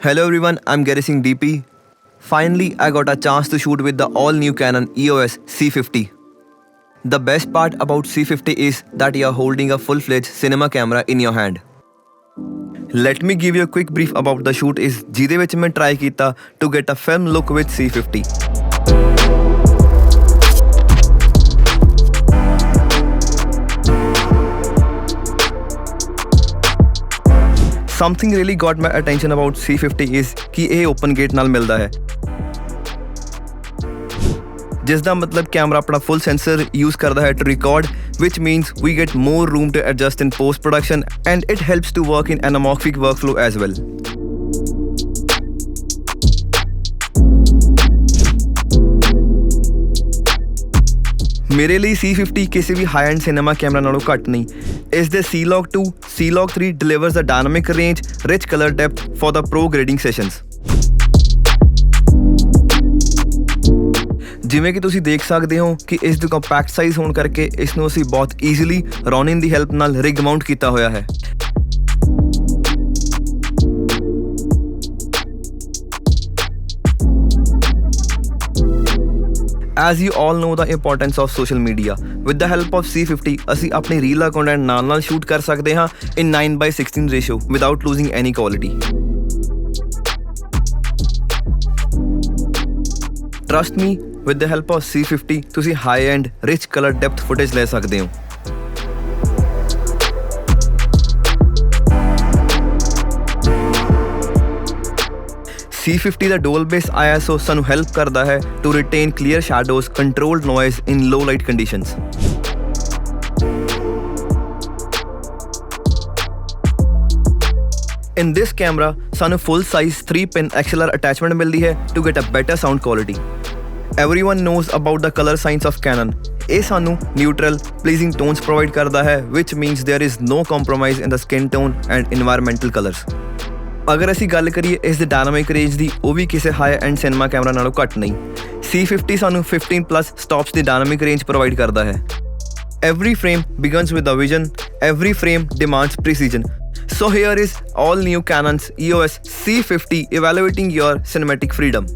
Hello everyone, I'm Gary Singh DP. Finally, I got a chance to shoot with the all-new Canon EOS C50. The best part about C50 is that you're holding a full-fledged cinema camera in your hand. Let me give you a quick brief about the shoot is ਜਿਹਦੇ ਵਿੱਚ ਮੈਂ try ਕੀਤਾ to get a film look with C50. Something really got my attention about C50 is कि ਇਹ open gate ਨਾਲ ਮਿਲਦਾ ਹੈ ਜਿਸ ਦਾ ਮਤਲਬ ਕੈਮਰਾ ਆਪਣਾ full sensor use ਕਰਦਾ ਹੈ to record, which means we get more room to adjust in post production and it helps to work in anamorphic workflow as well. ਮੇਰੇ ਲਈ C50 ਕਿਸੇ ਵੀ ਹਾਈ ਐਂਡ ਸਿਨੇਮਾ ਕੈਮਰਾ ਨਾਲੋਂ ਘੱਟ ਨਹੀਂ. ਇਸ ਦੇ C-Log 2, C-Log 3 delivers a dynamic range, rich color depth for the pro grading sessions. ਜਿਵੇਂ ਕਿ ਤੁਸੀਂ ਦੇਖ ਸਕਦੇ ਹੋ ਕਿ ਇਸ ਦੀ ਕੰਪੈਕਟ ਸਾਈਜ਼ ਹੋਣ ਕਰਕੇ ਇਸ ਨੂੰ ਅਸੀਂ ਬਹੁਤ ਈਜ਼ੀਲੀ ਰੋਨਿਨ ਦੀ ਹੈਲਪ ਨਾਲ ਰਿਗ ਮਾਊਂਟ ਕੀਤਾ ਹੋਇਆ ਹੈ. As you all know the importance of social media, with the help of C50 ਅਸੀਂ ਆਪਣੀ ਰੀਲ ਦਾ ਕੰਟੈਂਟ ਨਾਲ ਸ਼ੂਟ ਕਰ ਸਕਦੇ ਹਾਂ in 9:16 ratio without losing any quality. Trust me, with the help of C50 ਤੁਸੀਂ high end rich color depth footage ਲੈ ਸਕਦੇ ਹੋ. C50 ਦਾ dual base ISO ਸਾਨੂੰ help ਕਰਦਾ ਹੈ to retain clear shadows, controlled noise in low light conditions. In this camera, ਸਾਨੂੰ full size 3-pin XLR attachment ਮਿਲਦੀ ਹੈ to get a better sound quality. Everyone knows about the color science of Canon. ਇਹ ਸਾਨੂੰ neutral, pleasing tones provide ਕਰਦਾ ਹੈ, which means there is no compromise in the skin tone and environmental colors. ਅਗਰ ਅਸੀਂ ਗੱਲ ਕਰੀਏ ਇਸ ਦੇ ਡਾਇਨਾਮਿਕ ਰੇਂਜ ਦੀ, ਉਹ ਵੀ ਕਿਸੇ ਹਾਈ ਐਂਡ ਸਿਨੇਮਾ ਕੈਮਰਾ ਨਾਲੋਂ ਘੱਟ ਨਹੀਂ. C50 ਸਾਨੂੰ 15+ ਸਟਾਪਸ ਦੀ ਡਾਇਨਾਮਿਕ ਰੇਂਜ ਪ੍ਰੋਵਾਈਡ ਕਰਦਾ ਹੈ. Every frame begins with a vision, every frame demands precision. So here is all new Canon's EOS C50 evaluating your cinematic freedom.